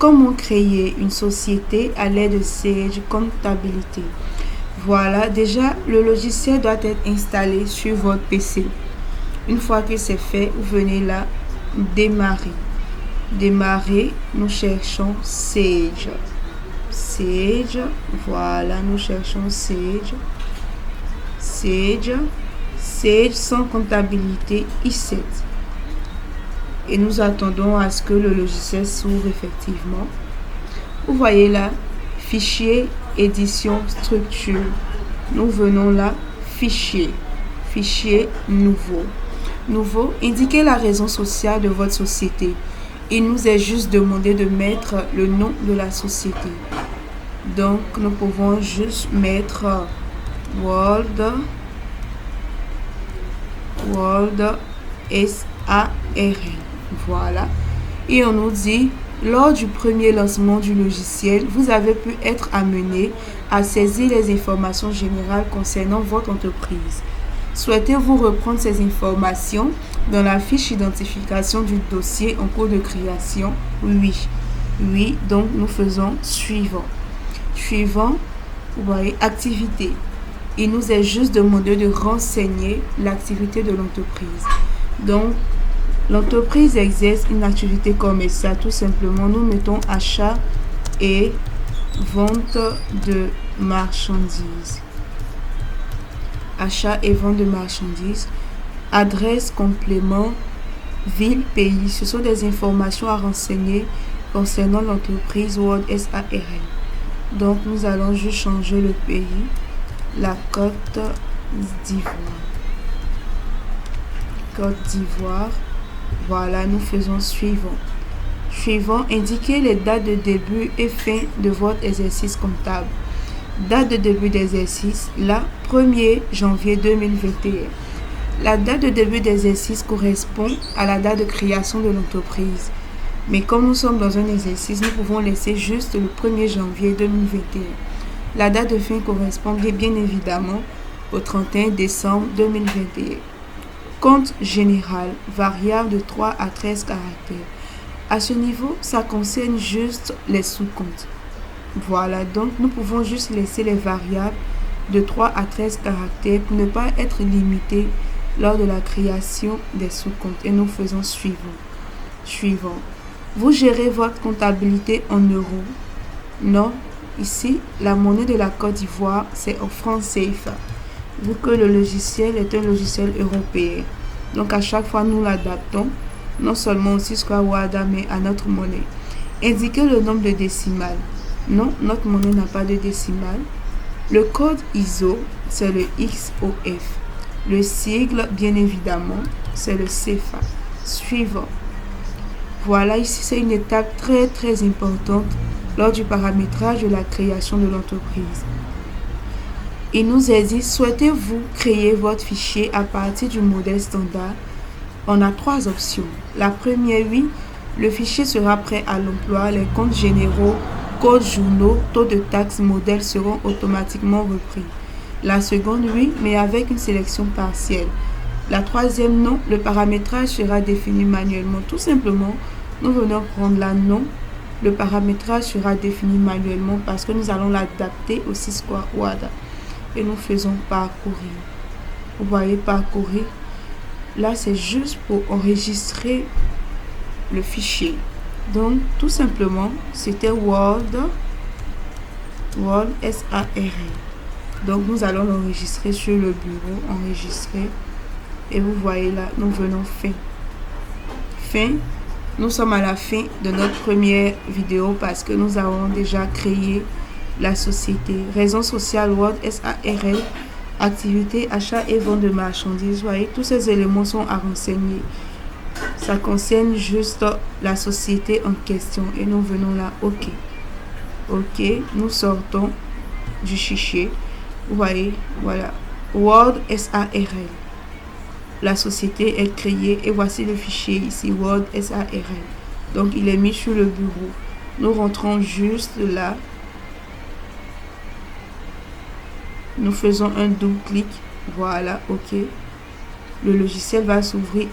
Comment créer une société à l'aide de Sage Comptabilité? Voilà, déjà le logiciel doit être installé sur votre PC. Une fois que c'est fait, vous venez là, démarrer. Démarrer, nous cherchons Sage. Sage, voilà, nous cherchons Sage. Sage sans comptabilité i7. Et nous attendons à ce que le logiciel s'ouvre effectivement. Vous voyez là, fichier, édition, structure. Nous venons là, fichier, nouveau. Indiquez la raison sociale de votre société. Il nous est juste demandé de mettre le nom de la société. Donc, nous pouvons juste mettre World SARL. Voilà. Et on nous dit, lors du premier lancement du logiciel, vous avez pu être amené à saisir les informations générales concernant votre entreprise. Souhaitez-vous reprendre ces informations dans la fiche identification du dossier en cours de création? Oui, donc nous faisons suivant. Vous voyez, activité. Il nous est juste demandé de renseigner l'activité de l'entreprise. Donc, l'entreprise exerce une activité commerciale. Tout simplement, nous mettons achat et vente de marchandises. Achat et vente de marchandises. Adresse, complément, ville, pays. Ce sont des informations à renseigner concernant l'entreprise World SARL. Donc, nous allons juste changer le pays. La Côte d'Ivoire. Voilà, nous faisons suivant. Indiquez les dates de début et fin de votre exercice comptable. Date de début d'exercice, la 1er janvier 2021. La date de début d'exercice correspond à la date de création de l'entreprise. Mais comme nous sommes dans un exercice, nous pouvons laisser juste le 1er janvier 2021. La date de fin correspond bien évidemment au 31 décembre 2021. Compte général, variable de 3 à 13 caractères. À ce niveau, ça concerne juste les sous-comptes. Voilà, donc nous pouvons juste laisser les variables de 3 à 13 caractères pour ne pas être limités lors de la création des sous-comptes. Et nous faisons suivant. Vous gérez votre comptabilité en euros? Non. Ici, la monnaie de la Côte d'Ivoire, c'est en francs CFA. Vu que le logiciel est un logiciel européen. Donc, à chaque fois, nous l'adaptons, non seulement aussi Square WADA, mais à notre monnaie. Indiquez le nombre de décimales. Non, notre monnaie n'a pas de décimales. Le code ISO, c'est le XOF. Le sigle, bien évidemment, c'est le CFA. Suivant. Voilà, ici, c'est une étape très, très importante lors du paramétrage de la création de l'entreprise. Il nous est dit, souhaitez-vous créer votre fichier à partir du modèle standard? On a 3 options. La première, oui, le fichier sera prêt à l'emploi, les comptes généraux, codes journaux, taux de taxes, modèles seront automatiquement repris. La seconde, oui, mais avec une sélection partielle. La troisième, non, le paramétrage sera défini manuellement. Tout simplement, nous venons prendre la non. Le paramétrage sera défini manuellement parce que nous allons l'adapter au Square WADA. Et nous faisons parcourir. Vous voyez parcourir. Là, c'est juste pour enregistrer le fichier. Donc, tout simplement, c'était World SARL. Donc, nous allons l'enregistrer sur le bureau. Enregistrer. Et vous voyez là, nous venons fin. Nous sommes à la fin de notre première vidéo parce que nous avons déjà créé la société. Raison sociale World SARL, activité, achat et vente de marchandises. Vous voyez, tous ces éléments sont à renseigner. Ça concerne juste la société en question. Et nous venons là, OK. OK, nous sortons du fichier. Vous voyez, voilà. World SARL. La société est créée et voici le fichier ici, World SARL. Donc, il est mis sur le bureau. Nous rentrons juste là. Nous faisons un double clic. Voilà, OK. Le logiciel va s'ouvrir.